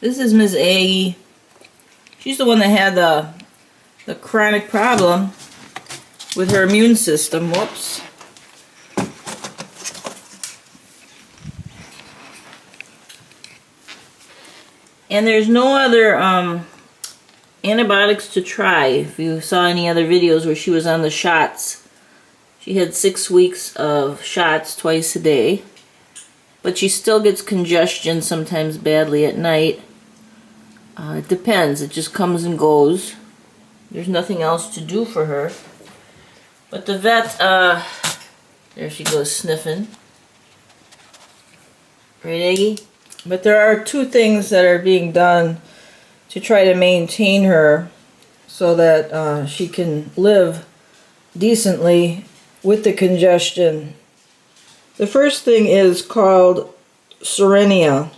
This is Miss Aggie. She's the one that had the chronic problem with her immune system. Whoops. And there's no other antibiotics to try. If you saw any other videos where she was on the shots, she had 6 weeks of shots twice a day. But she still gets congestion sometimes badly at night. It depends. It just comes and goes. There's nothing else to do for her. But the vet, there she goes sniffing. Right, Aggie? But there are 2 things that are being done to try to maintain her so that she can live decently with the congestion. The first thing is called Serenia.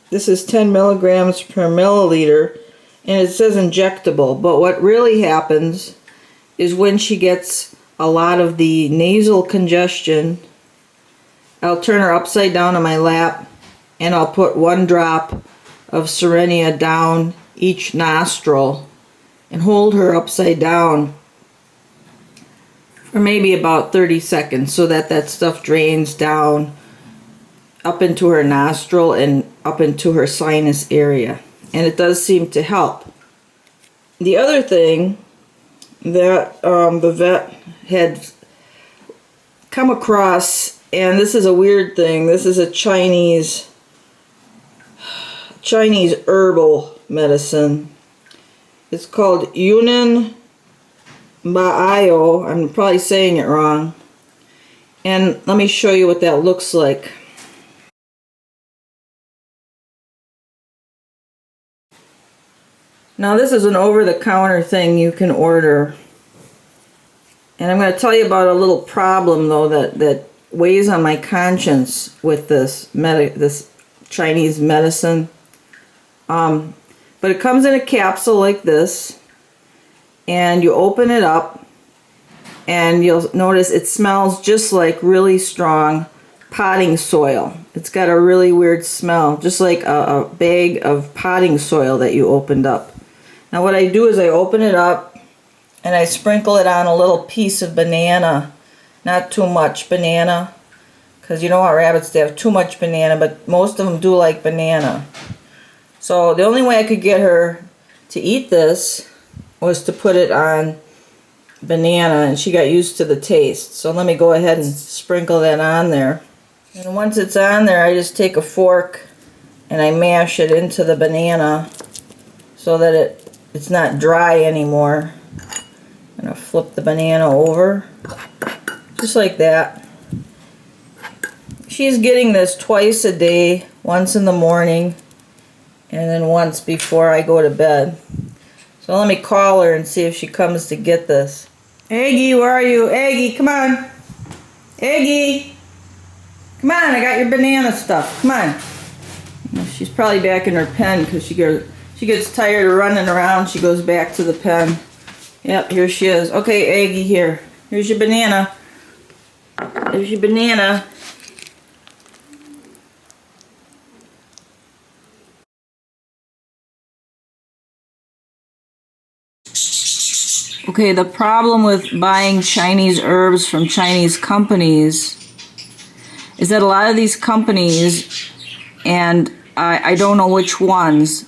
This is 10 milligrams per milliliter, and it says injectable. But what really happens is when she gets a lot of the nasal congestion, I'll turn her upside down on my lap, and I'll put 1 drop of Serenia down each nostril and hold her upside down for maybe about 30 seconds so that that stuff drains down up into her nostril and up into her sinus area. And it does seem to help. The other thing that the vet had come across, and this is a weird thing, this is a Chinese herbal medicine. It's called Yunnan Ba'ayo. I'm probably saying it wrong. And let me show you what that looks like. Now this is an over-the-counter thing you can order. And I'm going to tell you about a little problem though that weighs on my conscience with this Chinese medicine. But it comes in a capsule like this, and you open it up, and you'll notice it smells just like really strong potting soil. It's got a really weird smell, just like a bag of potting soil that you opened up. Now what I do is I open it up, and I sprinkle it on a little piece of banana. Not too much banana, because you don't want rabbits to have too much banana, but most of them do like banana. So the only way I could get her to eat this was to put it on banana, and she got used to the taste. So let me go ahead and sprinkle that on there. And once it's on there, I just take a fork and I mash it into the banana so that it's not dry anymore. I'm going to flip the banana over, just like that. She's getting this twice a day, once in the morning, and then once before I go to bed. So let me call her and see if she comes to get this. Aggie, where are you? Aggie, come on. Aggie. Come on, I got your banana stuff. Come on. Well, she's probably back in her pen because she gets tired of running around. She goes back to the pen. Yep, here she is. Okay, Aggie, here. Here's your banana. There's your banana. Okay, the problem with buying Chinese herbs from Chinese companies is that a lot of these companies, and I don't know which ones,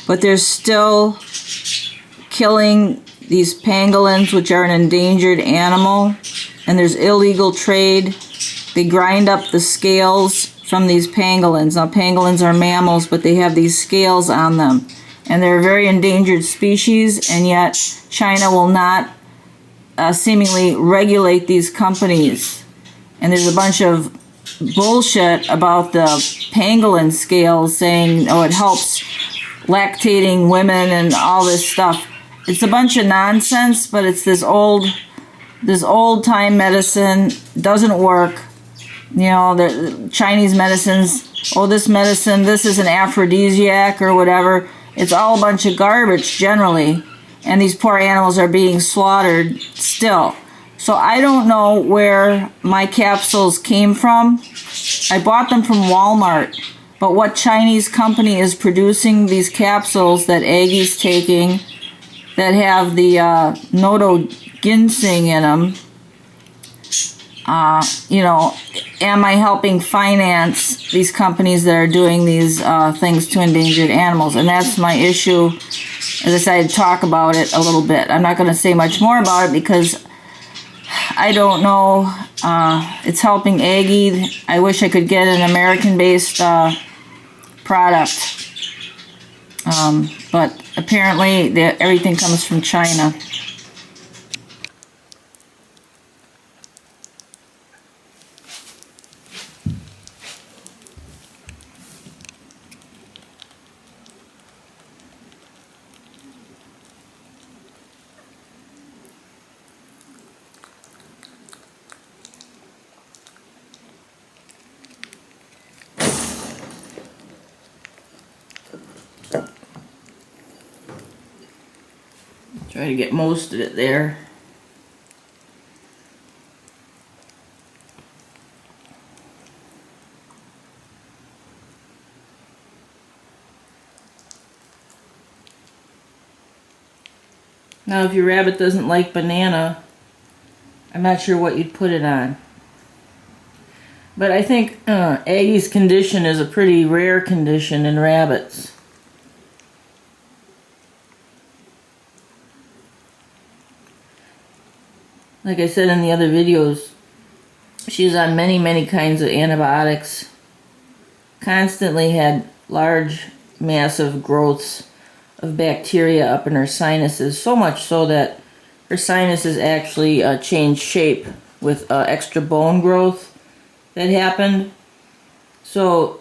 but they're still killing these pangolins, which are an endangered animal, and there's illegal trade. They grind up the scales from these pangolins. Now, pangolins are mammals, but they have these scales on them. And they're a very endangered species, and yet China will not seemingly regulate these companies. And there's a bunch of bullshit about the pangolin scales saying, oh, it helps lactating women and all this stuff. It's a bunch of nonsense, but it's this old time medicine. Doesn't work. You know, the Chinese medicines, oh, this medicine, this is an aphrodisiac or whatever. It's all a bunch of garbage generally, and these poor animals are being slaughtered still. So I don't know where my capsules came from. I bought them from Walmart, but what Chinese company is producing these capsules that Aggie's taking that have the noto ginseng in them? You know, am I helping finance these companies that are doing these things to endangered animals? And that's my issue. As I said, I'd talk about it a little bit. I'm not going to say much more about it because I don't know. It's helping Aggie. I wish I could get an American-based product. But apparently everything comes from China. Try to get most of it there. Now if your rabbit doesn't like banana, I'm not sure what you'd put it on. But I think Aggie's condition is a pretty rare condition in rabbits. Like I said in the other videos, she's on many kinds of antibiotics. Constantly had large, massive growths of bacteria up in her sinuses. So much so that her sinuses actually changed shape with extra bone growth that happened. So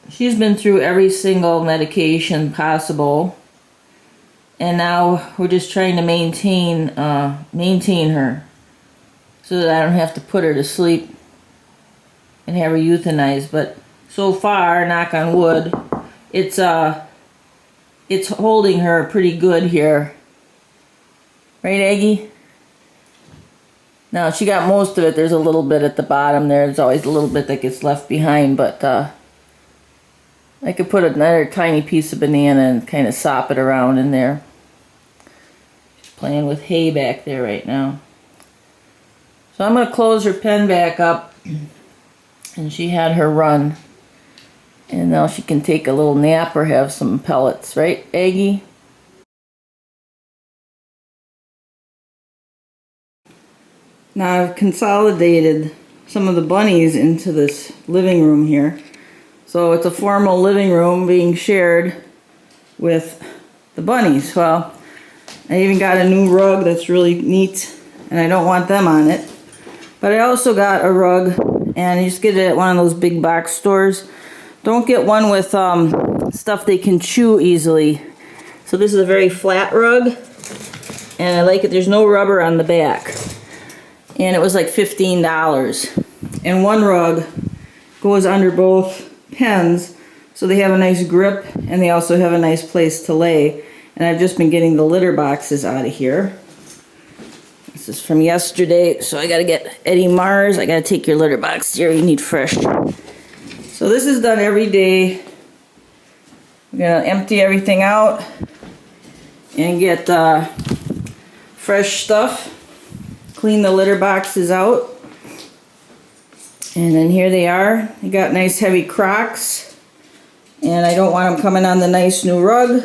she's been through every single medication possible. And now we're just trying to maintain her so that I don't have to put her to sleep and have her euthanized. But so far, knock on wood, it's holding her pretty good here. Right, Aggie? Now, she got most of it. There's a little bit at the bottom there. There's always a little bit that gets left behind, but I could put another tiny piece of banana and kind of sop it around in there. Playing with hay back there right now. So I'm going to close her pen back up, and she had her run. And now she can take a little nap or have some pellets, right, Aggie? Now I've consolidated some of the bunnies into this living room here. So it's a formal living room being shared with the bunnies. Well, I even got a new rug that's really neat, and I don't want them on it. But I also got a rug, and you just get it at one of those big box stores. Don't get one with stuff they can chew easily. So this is a very flat rug, and I like it. There's no rubber on the back. And it was like $15. And one rug goes under both pens, so they have a nice grip, and they also have a nice place to lay. And I've just been getting the litter boxes out of here. This is from yesterday, so I gotta get Eddie Mars. I gotta take your litter box here. You need fresh. So this is done every day. We're gonna empty everything out and get fresh stuff. Clean the litter boxes out. And then here they are. They got nice heavy Crocs. And I don't want them coming on the nice new rug.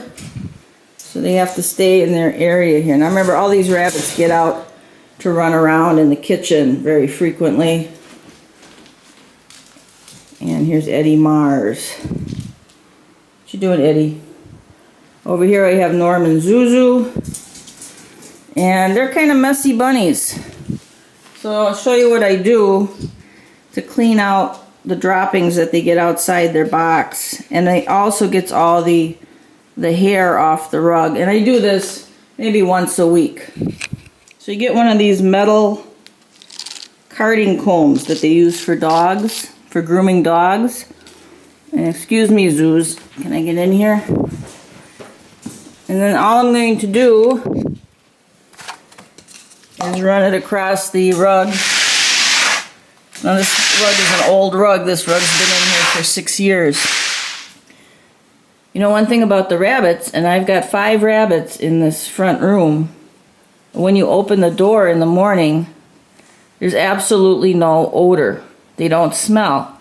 So they have to stay in their area here. Now remember, all these rabbits get out to run around in the kitchen very frequently. And here's Eddie Mars. What you doing, Eddie? Over here I have Norm and Zuzu. And they're kind of messy bunnies. So I'll show you what I do to clean out the droppings that they get outside their box. And it also gets all the hair off the rug. And I do this maybe once a week. So you get one of these metal carding combs that they use for dogs, for grooming dogs. And excuse me, Zoos, can I get in here? And then all I'm going to do is run it across the rug. Now this rug is an old rug. This rug's been in here for 6 years. You know, one thing about the rabbits, and I've got 5 rabbits in this front room, when you open the door in the morning, there's absolutely no odor. They don't smell.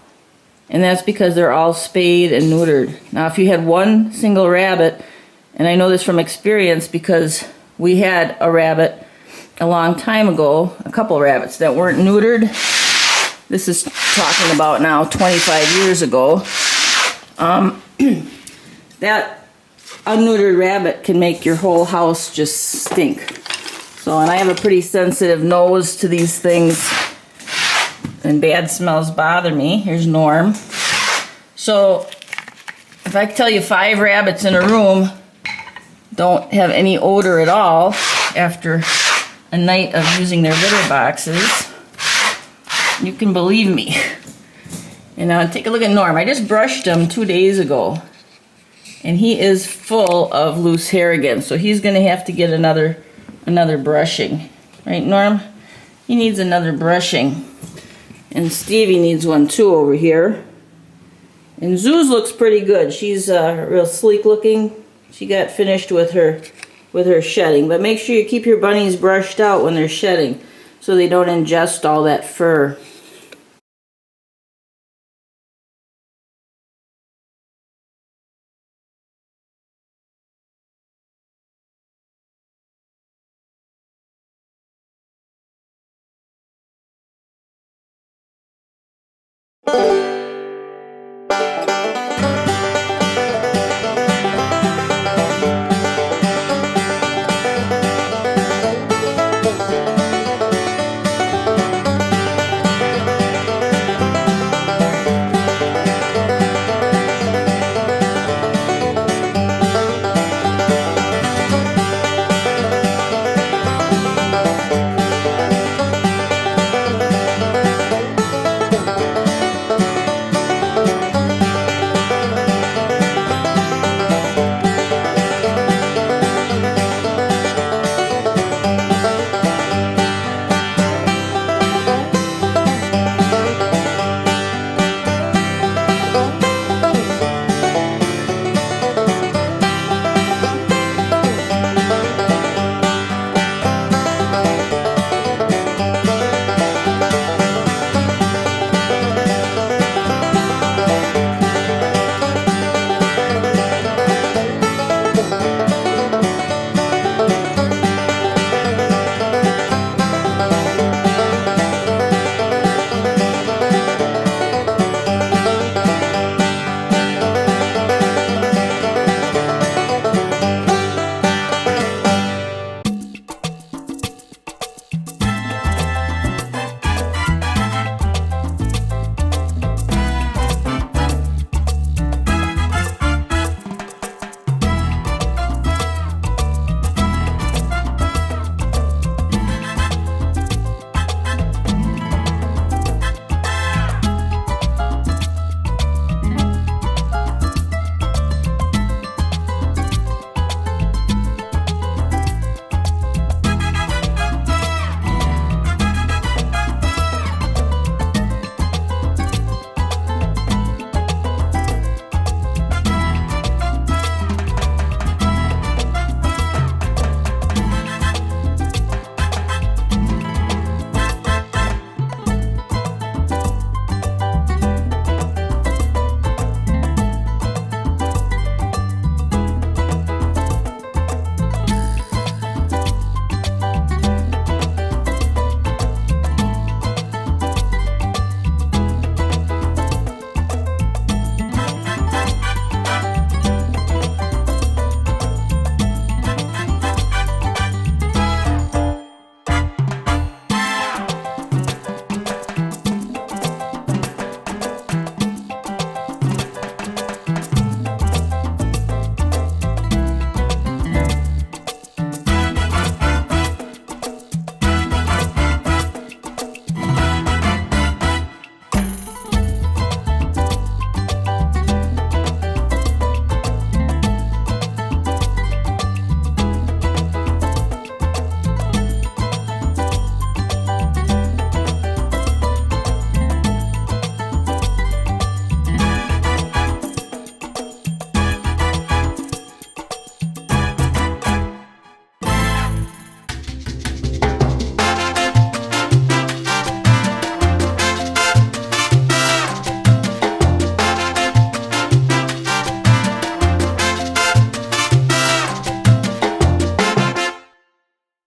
And that's because they're all spayed and neutered. Now, if you had one single rabbit, and I know this from experience because we had a rabbit a long time ago, a couple rabbits that weren't neutered. This is talking about now 25 years ago. That unneutered rabbit can make your whole house just stink. So, and I have a pretty sensitive nose to these things, and bad smells bother me. Here's Norm. So, if I tell you 5 rabbits in a room don't have any odor at all after a night of using their litter boxes, you can believe me. And now take a look at Norm. I just brushed him 2 days ago, and he is full of loose hair again. So he's going to have to get another brushing. Right, Norm? He needs another brushing. And Stevie needs one too over here. And Zeus looks pretty good. She's real sleek looking. She got finished with her shedding. But make sure you keep your bunnies brushed out when they're shedding so they don't ingest all that fur.